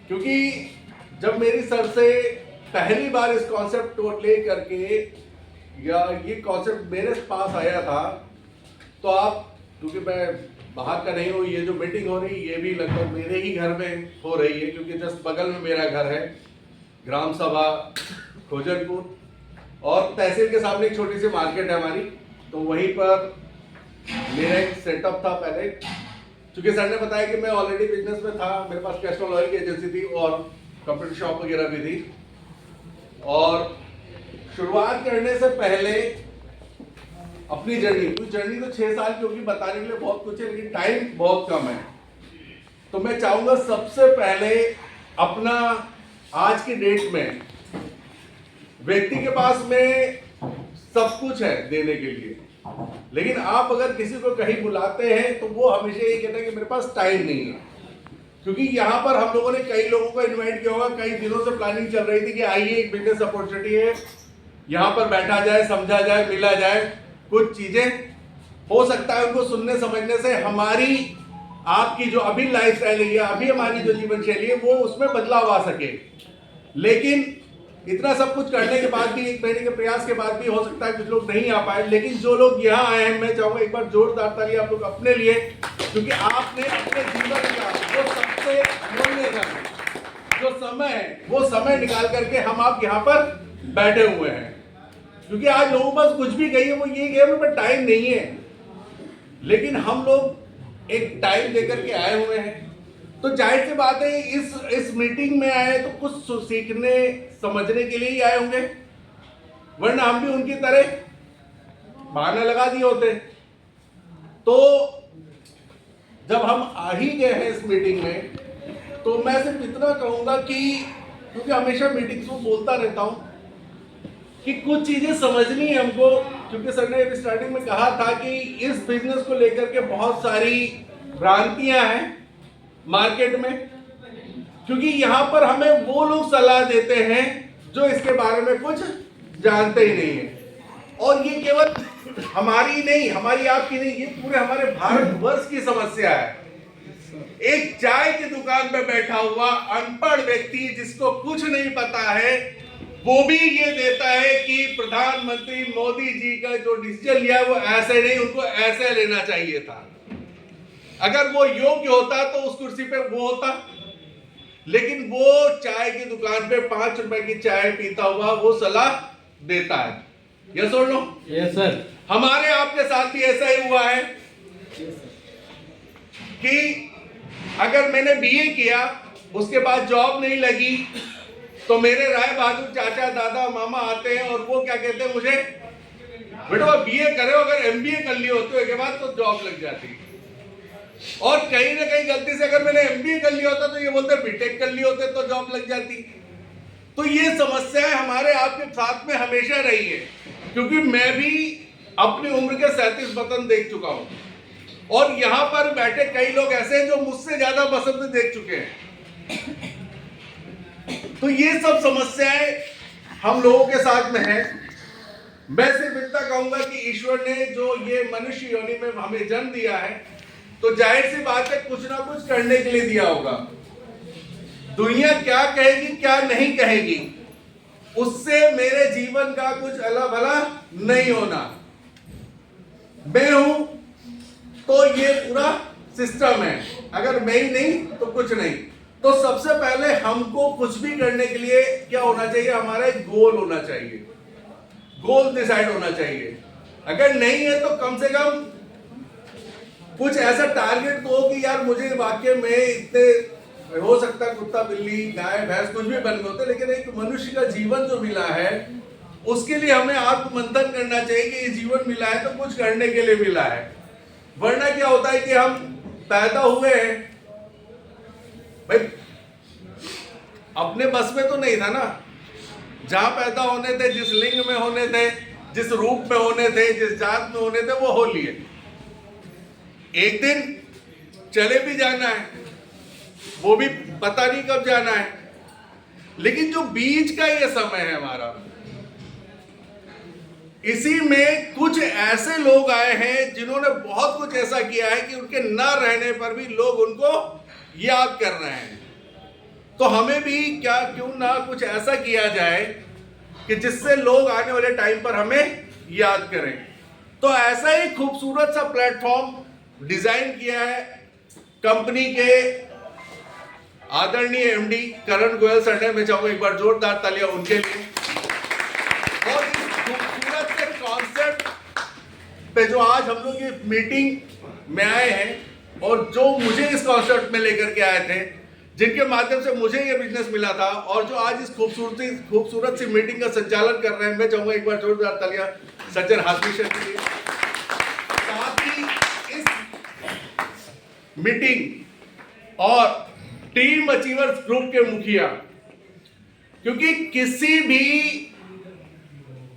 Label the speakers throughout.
Speaker 1: क्योंकि जब मेरी सर से पहली बार इस कॉन्सेप्ट को ले करके या ये कॉन्सेप्ट मेरे पास आया था, तो आप, क्योंकि मैं बाहर का नहीं हूँ, ये जो मीटिंग हो रही है ये भी लगभग मेरे ही घर में हो रही है, क्योंकि जस्ट बगल में मेरा घर है, ग्राम सभा खोजनपुर, और तहसील के सामने एक छोटी सी मार्केट है हमारी, तो वहीं पर मेरा एक सेटअप था पहले। क्योंकि सर ने बताया कि मैं ऑलरेडी बिजनेस में था, मेरे पास कैस्ट्रॉल ऑयल की एजेंसी थी और कंप्यूटर शॉप वगैरह भी थी, और शुरुआत करने से पहले अपनी जर्नी तो 6 साल, क्योंकि बताने के लिए बहुत कुछ है लेकिन टाइम बहुत कम है, तो मैं चाहूंगा सबसे पहले अपना आज की डेट में व्यक्ति के पास में सब कुछ है देने के लिए, लेकिन आप अगर किसी को कहीं बुलाते हैं तो वो हमेशा ये कहता है कि मेरे पास टाइम नहीं है। क्योंकि यहाँ पर हम लोगों ने कई लोगों को इनवाइट किया होगा, कई दिनों से प्लानिंग चल रही थी कि आइए एक बिजनेस अपॉर्चुनिटी है, यहाँ पर बैठा जाए, समझा जाए, मिला जाए, कुछ चीजें हो सकता है उनको सुनने समझने से हमारी आपकी जो अभी लाइफस्टाइल है या अभी हमारी जो जीवन शैली है वो उसमें बदलाव आ सके। लेकिन इतना सब कुछ करने के बाद भी, एक महीने के प्रयास के बाद भी हो सकता है कुछ लोग नहीं आ पाए, लेकिन जो लोग यहाँ आए हैं मैं चाहूंगा एक बार जोरदार ताली आप लोग अपने लिए, क्योंकि आपने अपने जीवन का वो सबसे मूल्य का जो समय है वो समय निकाल करके हम आप यहाँ पर बैठे हुए हैं। क्योंकि आज लोगों के पास कुछ भी कहिए वो ये कहे मेरे पास टाइम नहीं है, लेकिन हम लोग एक टाइम लेकर के आए हुए हैं, तो जाहिर सी बात है इस मीटिंग में आए तो कुछ सीखने समझने के लिए ही आए होंगे, वरना हम भी उनकी तरह बहाना लगा दिए होते। तो जब हम आ ही गए हैं इस मीटिंग में, तो मैं सिर्फ इतना कहूंगा कि क्योंकि हमेशा मीटिंग्स में बोलता रहता हूं कि कुछ चीजें समझनी है हमको, क्योंकि सर ने स्टार्टिंग में कहा था कि इस बिजनेस को लेकर के बहुत सारी भ्रांतियां हैं मार्केट में, क्योंकि यहाँ पर हमें वो लोग सलाह देते हैं जो इसके बारे में कुछ जानते ही नहीं है। और ये केवल हमारी नहीं, हमारी आपकी नहीं, ये पूरे हमारे भारतवर्ष की समस्या है। एक चाय की दुकान पे बैठा हुआ अनपढ़ व्यक्ति जिसको कुछ नहीं पता है, वो भी ये देता है कि प्रधानमंत्री मोदी जी का जो डिसीजन लिया है वो ऐसे नहीं, उनको ऐसे लेना चाहिए था। अगर वो योग्य होता तो उस कुर्सी पे वो होता, लेकिन वो चाय की दुकान पे 5 रुपए की चाय पीता हुआ वो सलाह देता है। यस और नो?
Speaker 2: Yes sir.
Speaker 1: हमारे आपके साथ भी ऐसा ही हुआ है कि अगर मैंने बीए किया, उसके बाद जॉब नहीं लगी, तो मेरे राय बहादुर चाचा, दादा, मामा आते हैं और वो क्या कहते हैं मुझे, बेटा बीए करे हो, अगर एमबीए कर लिए होते के बाद तो जॉब लग जाती। और कहीं ना कहीं गलती से अगर मैंने एमबीए कर लिया होता तो ये बोलते बीटेक कर लिए होते तो जॉब लग जाती। तो ये समस्याएं हमारे आपके साथ में हमेशा रही है, क्योंकि मैं भी अपनी उम्र के 37 वतन देख चुका हूं, और यहां पर बैठे कई लोग ऐसे हैं जो मुझसे ज्यादा बसंत देख चुके हैं। तो ये सब समस्याएं हम लोगों के साथ में है। मैं सिर्फ इतना कहूंगा कि ईश्वर ने जो ये मनुष्य योनि में हमें जन्म दिया है, तो जाहिर सी बात है कुछ ना कुछ करने के लिए दिया होगा। दुनिया क्या कहेगी क्या नहीं कहेगी, उससे मेरे जीवन का कुछ अला भला नहीं होना। मैं हूं तो ये पूरा सिस्टम है, अगर मैं ही नहीं तो कुछ नहीं। तो सबसे पहले हमको कुछ भी करने के लिए क्या होना चाहिए, हमारा एक गोल होना चाहिए, गोल डिसाइड होना चाहिए। अगर नहीं है तो कम से कम कुछ ऐसा टारगेट दो कि यार मुझे वाकई में इतने, हो सकता है कुत्ता बिल्ली गाय भैंस कुछ भी बन होते, लेकिन एक मनुष्य का जीवन जो मिला है उसके लिए हमें आत्ममंथन करना चाहिए कि ये जीवन मिला है तो कुछ करने के लिए मिला है। वरना क्या होता है कि हम पैदा हुए हैं भाई, अपने बस में तो नहीं था ना, जहां पैदा होने थे, जिस लिंग में होने थे, जिस रूप में होने थे, जिस जात में होने थे वो हो लिए। एक दिन चले भी जाना है, वो भी पता नहीं कब जाना है, लेकिन जो बीच का ये समय है हमारा, इसी में कुछ ऐसे लोग आए हैं जिन्होंने बहुत कुछ ऐसा किया है कि उनके न रहने पर भी लोग उनको याद कर रहे हैं। तो हमें भी क्या क्यों ना कुछ ऐसा किया जाए कि जिससे लोग आने वाले टाइम पर हमें याद करें। तो ऐसा ही खूबसूरत सा प्लेटफॉर्म डिजाइन किया है कंपनी के आदरणीय एमडी करण गोयल सर ने। मैं चाहूंगा एक बार जोरदार तालियां उनके लिए। और इस खूबसूरत से कॉन्सेप्ट पे जो आज हम लोग ये मीटिंग में आए हैं और जो मुझे इस कॉन्सेप्ट में लेकर के आए थे, जिनके माध्यम से मुझे ये बिजनेस मिला था और जो आज इस खूबसूरत सी मीटिंग का संचालन कर रहे हैं, मैं चाहूंगा एक बार जोरदार तालियां सज्जन हाशमी सर के लिए। साथ ही इस मीटिंग और टीम अचीवर्स ग्रुप के मुखिया, क्योंकि किसी भी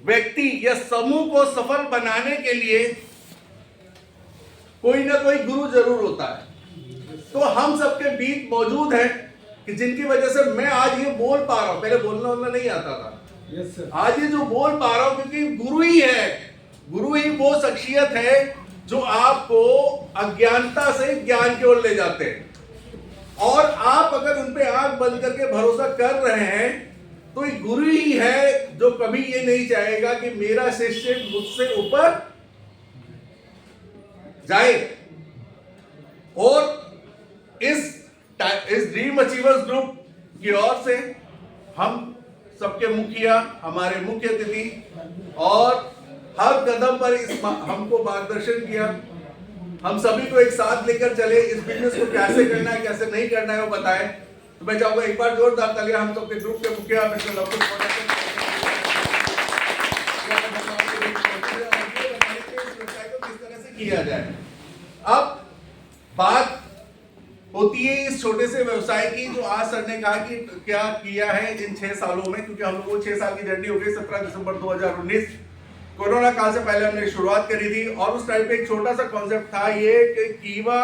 Speaker 1: व्यक्ति या समूह को सफल बनाने के लिए कोई ना कोई गुरु जरूर होता है। तो हम सबके बीच मौजूद हैं कि जिनकी वजह से मैं आज ये बोल पा रहा हूं। पहले बोलना नहीं आता था, आज ये जो बोल पा रहा हूं क्योंकि गुरु ही है। गुरु ही वो शख्सियत है जो आपको अज्ञानता से ज्ञान की ओर ले जाते हैं। और आप अगर उन पे आंख बंद करके भरोसा कर रहे हैं तो ये गुरु ही है जो कभी ये नहीं चाहेगा कि मेरा शिष्य मुझसे ऊपर जाए। और इस ड्रीम अचीवर्स ग्रुप की ओर से हम सबके मुखिया, हमारे मुख्य अतिथि और हर कदम पर हमको मार्गदर्शन किया। हम सभी को एक साथ लेकर चले, इस बिजनेस को कैसे करना है कैसे नहीं करना है वो बताएं। तो मैं चाहूंगा एक बार जोरदार तालियां हम सबके ग्रुप के मुखिया मिस्टर लवकुश किस तरह से किया जाए। अब बात होती है इस छोटे से व्यवसाय की, जो आज सर ने कहा कि क्या किया है इन 6 सालों में, क्योंकि हम लोगों को 6 साल की जर्नी हो गई। 17 दिसंबर 2019 कोरोना काल से पहले हमने शुरुआत करी थी और उस टाइम पे एक छोटा सा कॉन्सेप्ट था ये कि कीवा